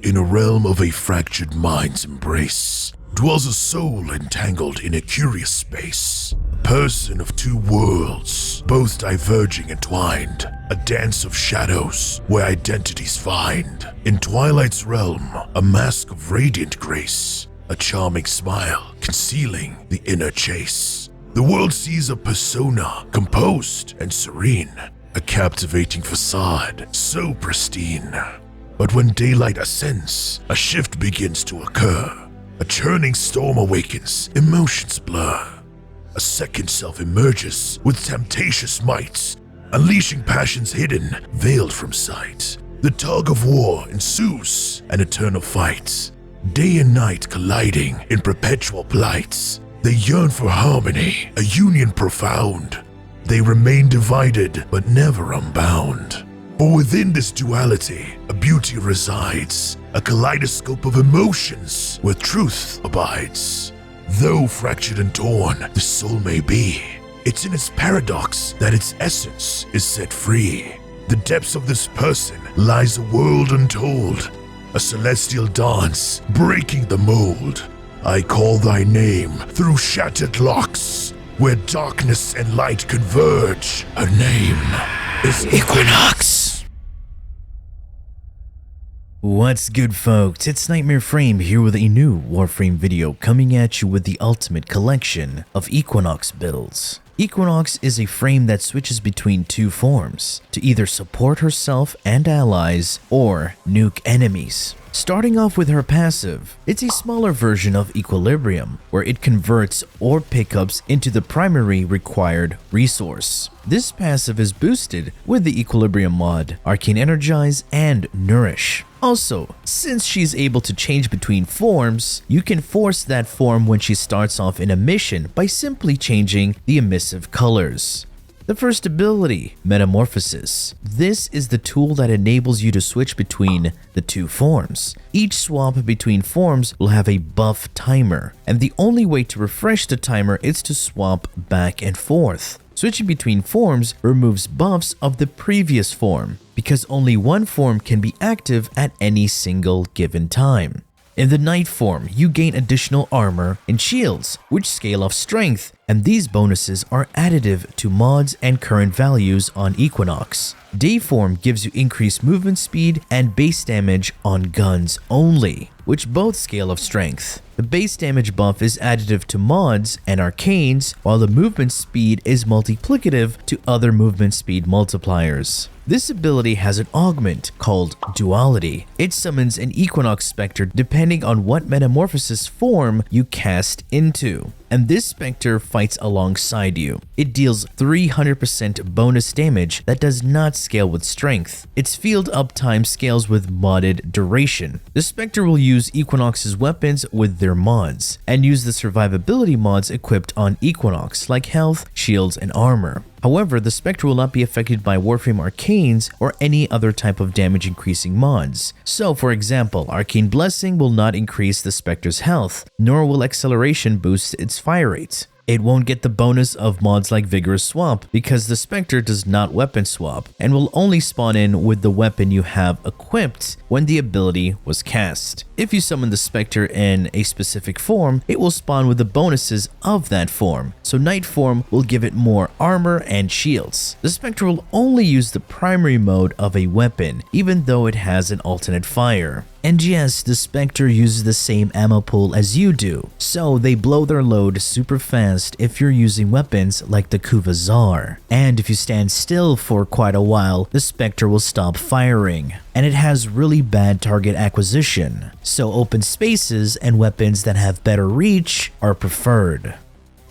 In a realm of a fractured mind's embrace, dwells a soul entangled in a curious space. Person of two worlds, both diverging and twined. A dance of shadows where identities find. In Twilight's realm, a mask of radiant grace. A charming smile concealing the inner chase. The world sees a persona composed and serene. A captivating facade so pristine. But when daylight ascends, a shift begins to occur. A churning storm awakens, emotions blur. A second self emerges with temptatious might, unleashing passions hidden, veiled from sight. The tug of war ensues, an eternal fight. Day and night colliding in perpetual plights. They yearn for harmony, a union profound. They remain divided, but never unbound. For within this duality, a beauty resides, a kaleidoscope of emotions where truth abides. Though fractured and torn, the soul may be. It's in its paradox that its essence is set free. The depths of this person lies a world untold, a celestial dance breaking the mold. I call thy name through shattered locks, where darkness and light converge. Her name is Equinox. What's good, folks? It's Nightmare Frame here with a new Warframe video coming at you with the ultimate collection of Equinox builds. Equinox is a frame that switches between two forms to either support herself and allies or nuke enemies. Starting off with her passive, it's a smaller version of Equilibrium, where it converts orb pickups into the primary required resource. This passive is boosted with the Equilibrium mod, Arcane Energize, and Nourish. Also, since she's able to change between forms, you can force that form when she starts off in a mission by simply changing the emissive colors. The first ability, Metamorphosis. This is the tool that enables you to switch between the two forms. Each swap between forms will have a buff timer, and the only way to refresh the timer is to swap back and forth. Switching between forms removes buffs of the previous form, because only one form can be active at any single given time. In the night form, you gain additional armor and shields, which scale off strength, and these bonuses are additive to mods and current values on Equinox. Day form gives you increased movement speed and base damage on guns only, which both scale off strength. The base damage buff is additive to mods and arcanes, while the movement speed is multiplicative to other movement speed multipliers. This ability has an augment called Duality. It summons an Equinox Spectre depending on what Metamorphosis form you cast into, and this Spectre fights alongside you. It deals 300% bonus damage that does not scale with strength. Its field uptime scales with modded duration. The Spectre will use Equinox's weapons with their mods, and use the survivability mods equipped on Equinox like health, shields, and armor. However, the Spectre will not be affected by Warframe Arcanes or any other type of damage increasing mods. So for example, Arcane Blessing will not increase the Spectre's health, nor will Acceleration boost its fire rate. It won't get the bonus of mods like Vigorous Swap because the Spectre does not weapon swap and will only spawn in with the weapon you have equipped when the ability was cast. If you summon the Spectre in a specific form, it will spawn with the bonuses of that form, so Night form will give it more armor and shields. The Spectre will only use the primary mode of a weapon, even though it has an alternate fire. And yes, the Spectre uses the same ammo pool as you do, so they blow their load super fast if you're using weapons like the Kuvazar. And if you stand still for quite a while, the Spectre will stop firing. And it has really bad target acquisition, so open spaces and weapons that have better reach are preferred.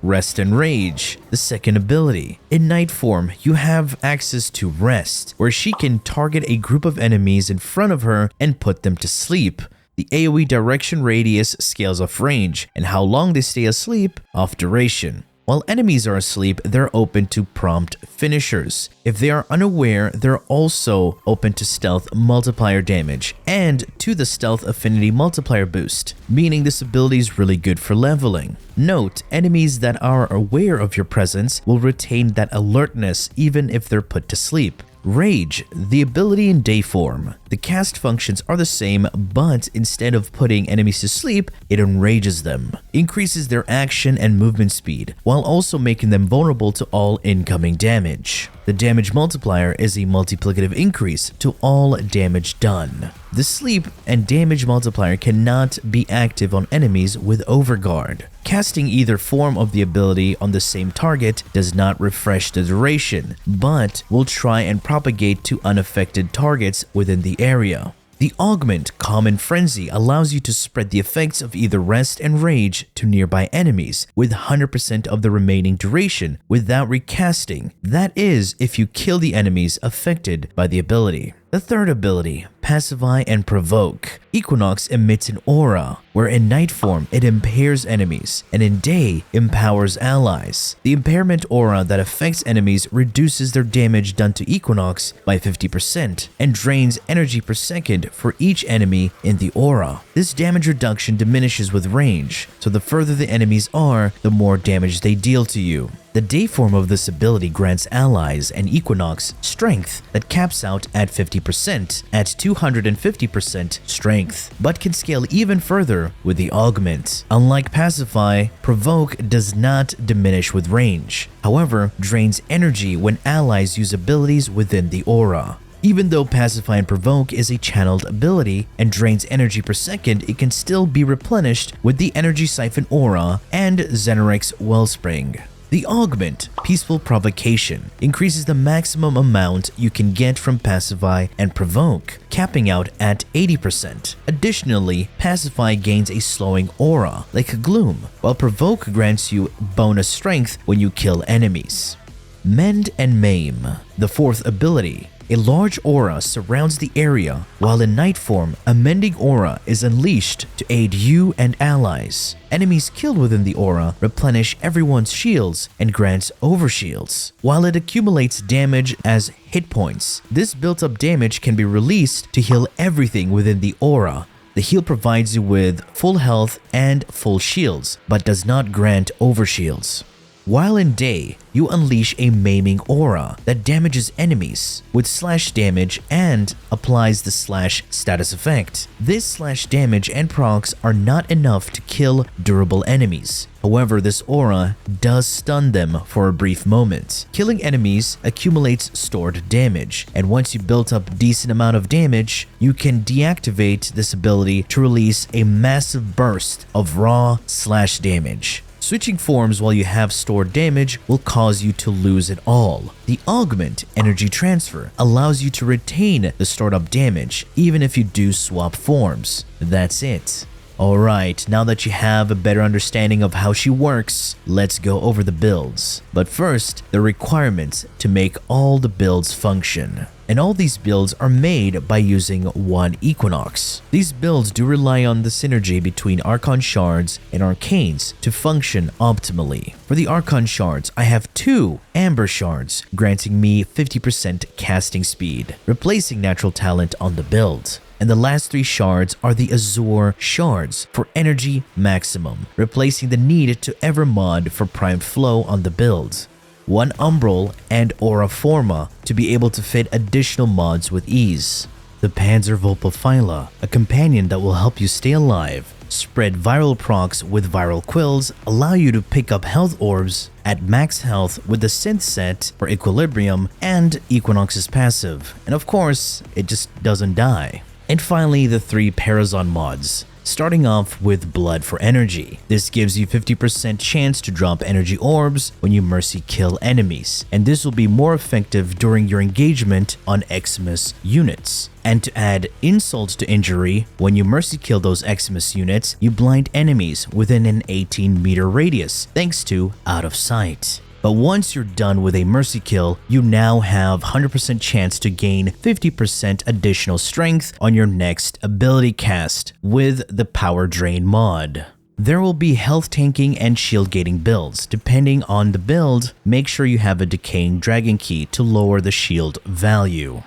Rest and Rage, the second ability. In Night form, you have access to Rest, where she can target a group of enemies in front of her and put them to sleep. The AoE direction radius scales off range, and how long they stay asleep off duration. While enemies are asleep, they're open to prompt finishers. If they are unaware, they're also open to stealth multiplier damage and to the stealth affinity multiplier boost, meaning this ability is really good for leveling. Note, enemies that are aware of your presence will retain that alertness even if they're put to sleep. Rage, the ability in day form. The cast functions are the same, but instead of putting enemies to sleep, it enrages them, increases their action and movement speed, while also making them vulnerable to all incoming damage. The damage multiplier is a multiplicative increase to all damage done. The sleep and damage multiplier cannot be active on enemies with Overguard. Casting either form of the ability on the same target does not refresh the duration, but will try and propagate to unaffected targets within the area. The Augment Common Frenzy allows you to spread the effects of either Rest and Rage to nearby enemies with 100% of the remaining duration without recasting. That is, if you kill the enemies affected by the ability. The third ability, Pacify and Provoke. Equinox emits an aura, where in night form it impairs enemies, and in day empowers allies. The impairment aura that affects enemies reduces their damage done to Equinox by 50% and drains energy per second for each enemy in the aura. This damage reduction diminishes with range, so the further the enemies are, the more damage they deal to you. The day form of this ability grants allies and Equinox strength that caps out at 50% at 250% strength, but can scale even further with the Augment. Unlike Pacify, Provoke does not diminish with range, however, drains energy when allies use abilities within the aura. Even though Pacify and Provoke is a channeled ability and drains energy per second, it can still be replenished with the Energy Siphon Aura and Zenorix Wellspring. The Augment, Peaceful Provocation, increases the maximum amount you can get from Pacify and Provoke, capping out at 80%. Additionally, Pacify gains a slowing aura, like Gloom, while Provoke grants you bonus strength when you kill enemies. Mend and Maim, the fourth ability. A large aura surrounds the area, while in night form, a mending aura is unleashed to aid you and allies. Enemies killed within the aura replenish everyone's shields and grants overshields, while it accumulates damage as hit points. This built-up damage can be released to heal everything within the aura. The heal provides you with full health and full shields, but does not grant overshields. While in day, you unleash a maiming aura that damages enemies with slash damage and applies the slash status effect. This slash damage and procs are not enough to kill durable enemies. However, this aura does stun them for a brief moment. Killing enemies accumulates stored damage, and once you built up a decent amount of damage, you can deactivate this ability to release a massive burst of raw slash damage. Switching forms while you have stored damage will cause you to lose it all. The Augment Energy Transfer allows you to retain the stored up damage even if you do swap forms. That's it. Alright, now that you have a better understanding of how she works, let's go over the builds. But first, the requirements to make all the builds function. And all these builds are made by using one Equinox. These builds do rely on the synergy between Archon Shards and Arcanes to function optimally. For the Archon Shards, I have 2 Amber Shards, granting me 50% casting speed, replacing natural talent on the build. And the last 3 shards are the Azure Shards for energy maximum, replacing the need to ever mod for primed flow on the build. 1 Umbral and Aura Forma to be able to fit additional mods with ease. The Panzervulpaphyla, a companion that will help you stay alive. Spread viral procs with viral quills, allow you to pick up health orbs at max health with the synth set for Equilibrium and Equinox's passive. And of course, it just doesn't die. And finally, the 3 Parazon Mods. Starting off with Blood for Energy. This gives you 50% chance to drop energy orbs when you mercy kill enemies, and this will be more effective during your engagement on Xmas units. And to add insult to injury, when you mercy kill those Xmas units, you blind enemies within an 18-meter radius, thanks to Out of Sight. But once you're done with a mercy kill, you now have 100% chance to gain 50% additional strength on your next ability cast with the Power Drain mod. There will be health tanking and shield gating builds. Depending on the build, make sure you have a Decaying Dragon Key to lower the shield value.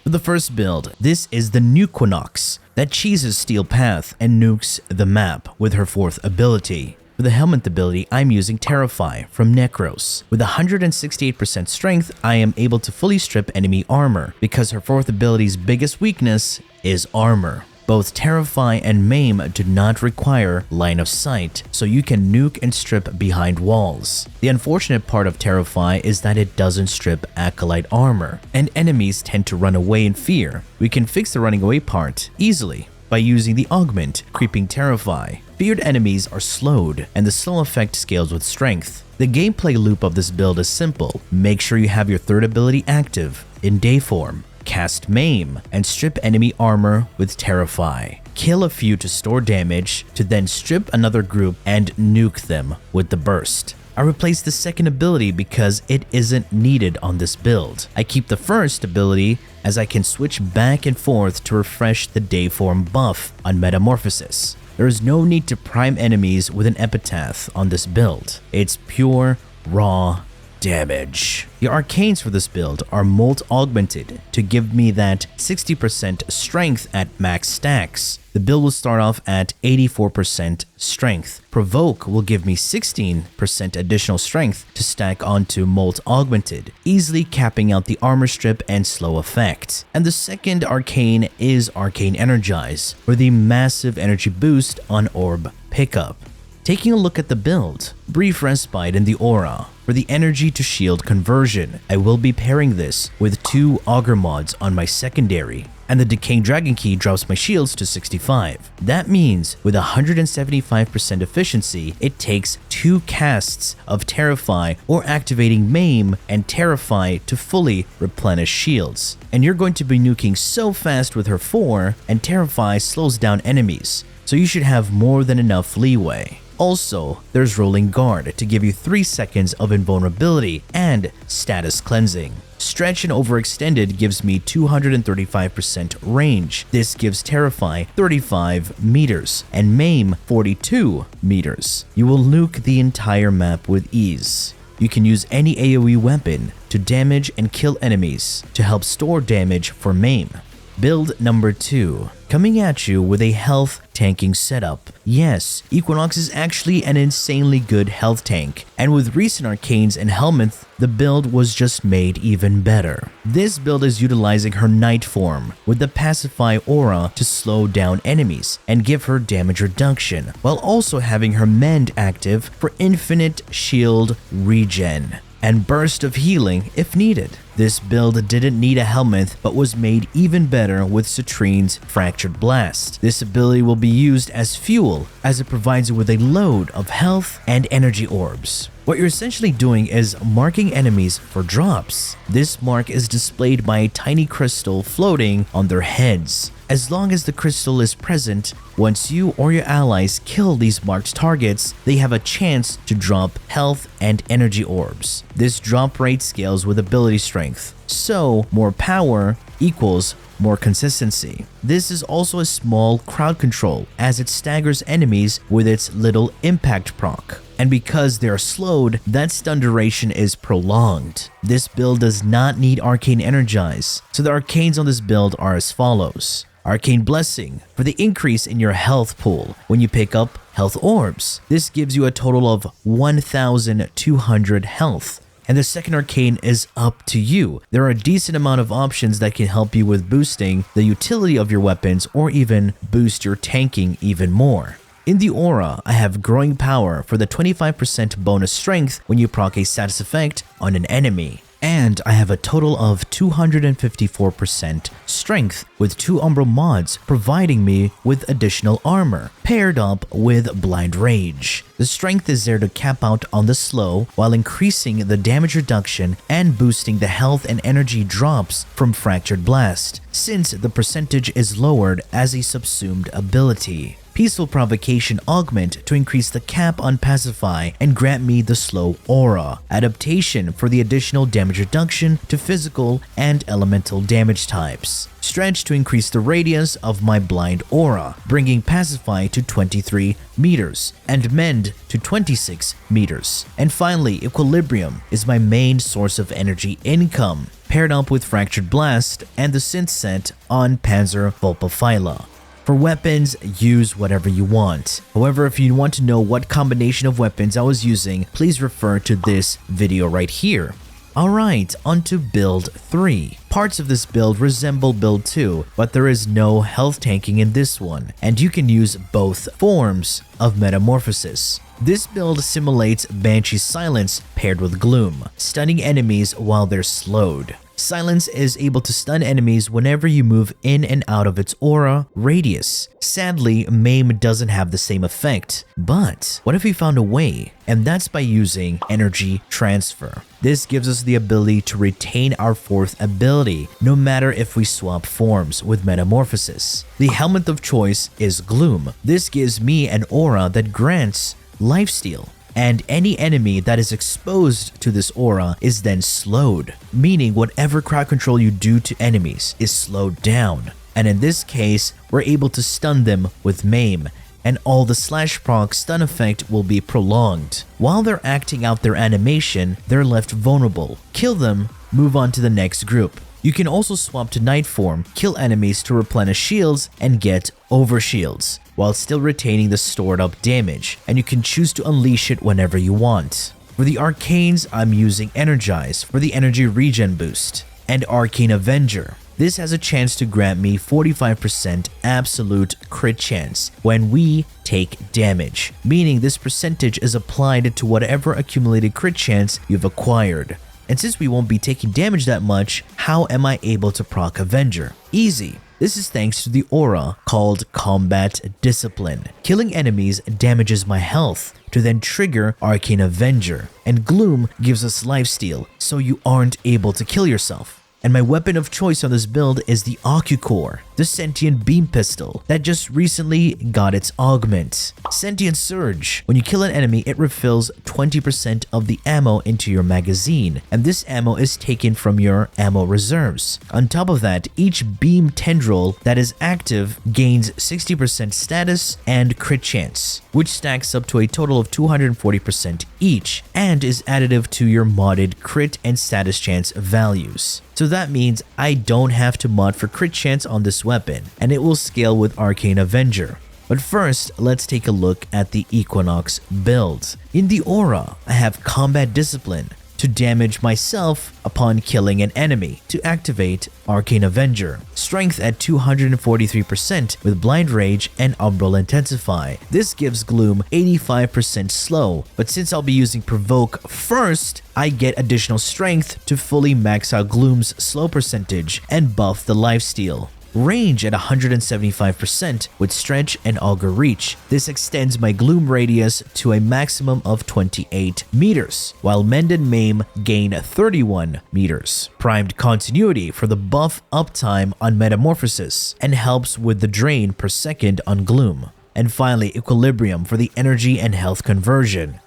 For the first build, this is the Equinox that cheeses Steel Path and nukes the map with her 4th ability. For the Helminth ability, I'm using Terrify from Necros. With 168% strength, I am able to fully strip enemy armor, because her 4th ability's biggest weakness is armor. Both Terrify and Maim do not require line of sight, so you can nuke and strip behind walls. The unfortunate part of Terrify is that it doesn't strip Acolyte armor, and enemies tend to run away in fear. We can fix the running away part easily by using the Augment, Creeping Terrify. Feared enemies are slowed, and the slow effect scales with strength. The gameplay loop of this build is simple. Make sure you have your 3rd ability active in day form. Cast Maim and strip enemy armor with Terrify. Kill a few to store damage, to then strip another group and nuke them with the burst. I replaced the 2nd ability because it isn't needed on this build. I keep the 1st ability as I can switch back and forth to refresh the day form buff on Metamorphosis. There is no need to prime enemies with an epitaph on this build. It's pure, raw damage. The Arcanes for this build are molt augmented to give me that 60% strength at max stacks. The build will start off at 84% strength. Provoke will give me 16% additional strength to stack onto molt augmented, easily capping out the armor strip and slow effect. And the 2nd Arcane is Arcane Energize, for the massive energy boost on orb pickup. Taking a look at the build, brief respite in the aura. For the energy to shield conversion, I will be pairing this with 2 auger mods on my secondary, and the Decaying Dragon Key drops my shields to 65. That means with 175% efficiency, it takes 2 casts of Terrify or activating Maim and Terrify to fully replenish shields. And you're going to be nuking so fast with her 4, and Terrify slows down enemies, so you should have more than enough leeway. Also, there's Rolling Guard to give you 3 seconds of invulnerability and status cleansing. Stretch and Overextended gives me 235% range. This gives Terrify 35 meters and Maim 42 meters. You will nuke the entire map with ease. You can use any AoE weapon to damage and kill enemies to help store damage for Maim. Build number 2, coming at you with a health tanking setup. Yes, Equinox is actually an insanely good health tank, and with recent Arcanes and Helminth, the build was just made even better. This build is utilizing her Night form with the Pacify aura to slow down enemies and give her damage reduction, while also having her Mend active for infinite shield regen and burst of healing if needed. This build didn't need a Helminth, but was made even better with Citrine's Fractured Blast. This ability will be used as fuel, as it provides you with a load of health and energy orbs. What you're essentially doing is marking enemies for drops. This mark is displayed by a tiny crystal floating on their heads. As long as the crystal is present, once you or your allies kill these marked targets, they have a chance to drop health and energy orbs. This drop rate scales with ability strength, so more power equals more consistency. This is also a small crowd control, as it staggers enemies with its little impact proc. And because they are slowed, that stun duration is prolonged. This build does not need Arcane Energize, so the Arcanes on this build are as follows. Arcane Blessing, for the increase in your health pool when you pick up health orbs. This gives you a total of 1,200 health. And the 2nd Arcane is up to you. There are a decent amount of options that can help you with boosting the utility of your weapons or even boost your tanking even more. In the aura, I have Growing Power for the 25% bonus strength when you proc a status effect on an enemy. And I have a total of 254% strength with 2 Umbral mods providing me with additional armor, paired up with Blind Rage. The strength is there to cap out on the slow while increasing the damage reduction and boosting the health and energy drops from Fractured Blast, since the percentage is lowered as a subsumed ability. Peaceful Provocation Augment to increase the cap on Pacify and grant me the slow aura. Adaptation for the additional damage reduction to physical and elemental damage types. Stretch to increase the radius of my blind aura, bringing Pacify to 23 meters and Mend to 26 meters. And finally, Equilibrium is my main source of energy income, paired up with Fractured Blast and the synth set on Panzer Vulpaphyla. For weapons, use whatever you want. However, if you want to know what combination of weapons I was using, please refer to this video right here. Alright, onto build 3. Parts of this build resemble build 2, but there is no health tanking in this one, and you can use both forms of Metamorphosis. This build simulates Banshee's Silence paired with Gloom, stunning enemies while they're slowed. Silence is able to stun enemies whenever you move in and out of its aura radius. Sadly, Maim doesn't have the same effect, but what if we found a way? And that's by using energy transfer. This gives us the ability to retain our fourth ability, no matter if we swap forms with Metamorphosis. The Helminth of choice is Gloom. This gives me an aura that grants lifesteal, and any enemy that is exposed to this aura is then slowed, meaning whatever crowd control you do to enemies is slowed down. And in this case, we're able to stun them with Maim, and all the slash proc stun effect will be prolonged. While they're acting out their animation, they're left vulnerable. Kill them, move on to the next group. You can also swap to Night Form, kill enemies to replenish shields, and get over shields, while still retaining the stored up damage, and you can choose to unleash it whenever you want. For the Arcanes, I'm using Energize for the energy regen boost, and Arcane Avenger. This has a chance to grant me 45% absolute crit chance when we take damage, meaning this percentage is applied to whatever accumulated crit chance you've acquired. And since we won't be taking damage that much, how am I able to proc Avenger? Easy. This is thanks to the aura called Combat Discipline. Killing enemies damages my health to then trigger Arcane Avenger, and Gloom gives us lifesteal, so you aren't able to kill yourself. And my weapon of choice on this build is the Ocucore, the sentient beam pistol that just recently got its augment. Sentient Surge. When you kill an enemy, it refills 20% of the ammo into your magazine, and this ammo is taken from your ammo reserves. On top of that, each beam tendril that is active gains 60% status and crit chance, which stacks up to a total of 240% each, and is additive to your modded crit and status chance values. So that means I don't have to mod for crit chance on this weapon, and it will scale with Arcane Avenger. But first, let's take a look at the Equinox build. In the aura, I have Combat Discipline to damage myself upon killing an enemy, to activate Arcane Avenger. Strength at 243% with Blind Rage and Umbral Intensify. This gives Gloom 85% slow, but since I'll be using Provoke first, I get additional strength to fully max out Gloom's slow percentage and buff the lifesteal. Range at 175% with Stretch and Augur Reach. This extends my Gloom radius to a maximum of 28 meters, while Mend and Maim gain 31 meters. Primed Continuity for the buff uptime on Metamorphosis and helps with the drain per second on Gloom. And finally, Equilibrium for the energy and health conversion.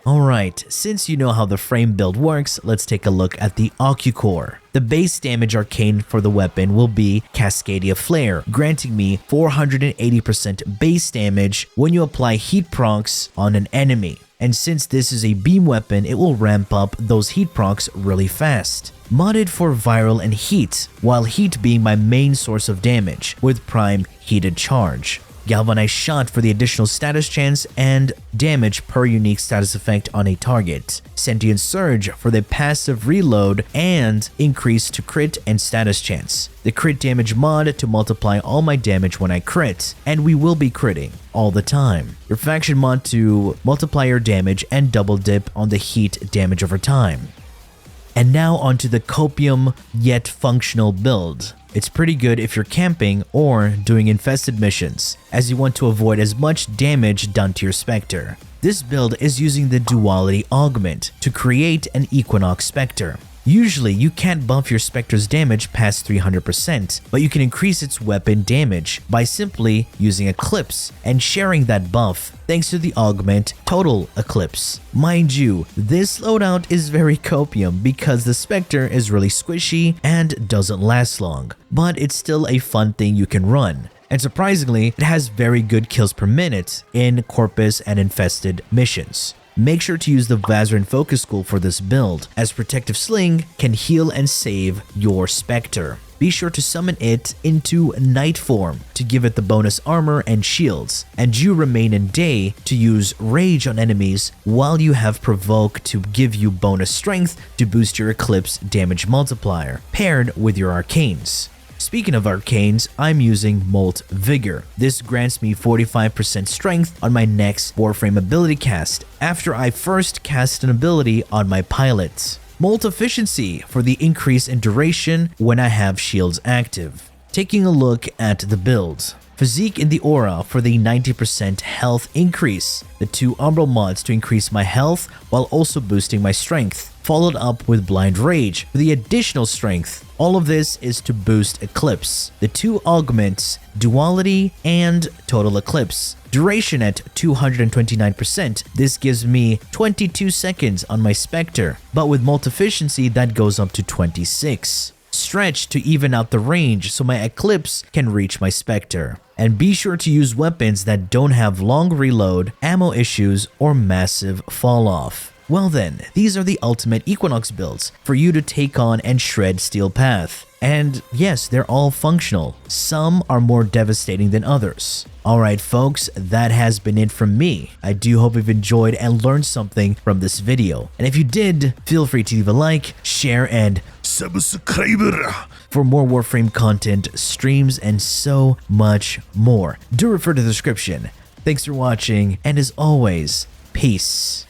Alright, since you know how the frame build works, let's take a look at the Ocucore. The base damage arcane for the weapon will be Cascadia Flare, granting me 480% base damage when you apply heat procs on an enemy. And since this is a beam weapon, it will ramp up those heat procs really fast. Modded for viral and heat, while heat being my main source of damage, with prime heated charge. Galvanized Shot for the additional status chance and damage per unique status effect on a target. Sentient Surge for the passive reload and increase to crit and status chance. The crit damage mod to multiply all my damage when I crit, and we will be critting all the time. Refraction mod to multiply your damage and double dip on the heat damage over time. And now onto the copium yet functional build. It's pretty good if you're camping or doing infested missions, as you want to avoid as much damage done to your Spectre. This build is using the Duality Augment to create an Equinox Spectre. Usually, you can't buff your Spectre's damage past 300%, but you can increase its weapon damage by simply using Eclipse and sharing that buff thanks to the Augment Total Eclipse. Mind you, this loadout is very copium because the Spectre is really squishy and doesn't last long, but it's still a fun thing you can run. And surprisingly, it has very good kills per minute in Corpus and infested missions. make sure to use the Vazarin Focus School for this build, as Protective Sling can heal and save your Spectre. Be sure to summon it into Night form to give it the bonus armor and shields, and you remain in Day to use Rage on enemies while you have Provoke to give you bonus strength to boost your Eclipse damage multiplier, paired with your Arcanes. Speaking of Arcanes, I'm using Molt Vigor. This grants me 45% strength on my next Warframe ability cast after I first cast an ability on my pilot. Molt Efficiency for the increase in duration when I have shields active. Taking a look at the build. Physique in the Aura for the 90% health increase. The 2 Umbral mods to increase my health while also boosting my strength. Followed up with Blind Rage for the additional strength. All of this is to boost Eclipse. The 2 augments, Duality and Total Eclipse. Duration at 229%, this gives me 22 seconds on my Spectre, but with Molt Efficiency that goes up to 26. Stretch to even out the range so my Eclipse can reach my Spectre. And be sure to use weapons that don't have long reload, ammo issues, or massive fall off. Well then, these are the ultimate Equinox builds for you to take on and shred Steel Path. And yes, they're all functional. Some are more devastating than others. Alright folks, that has been it from me. I do hope you've enjoyed and learned something from this video. And if you did, feel free to leave a like, share, and subscriber for more Warframe content, streams, and so much more. Do refer to the description. Thanks for watching, and as always, peace.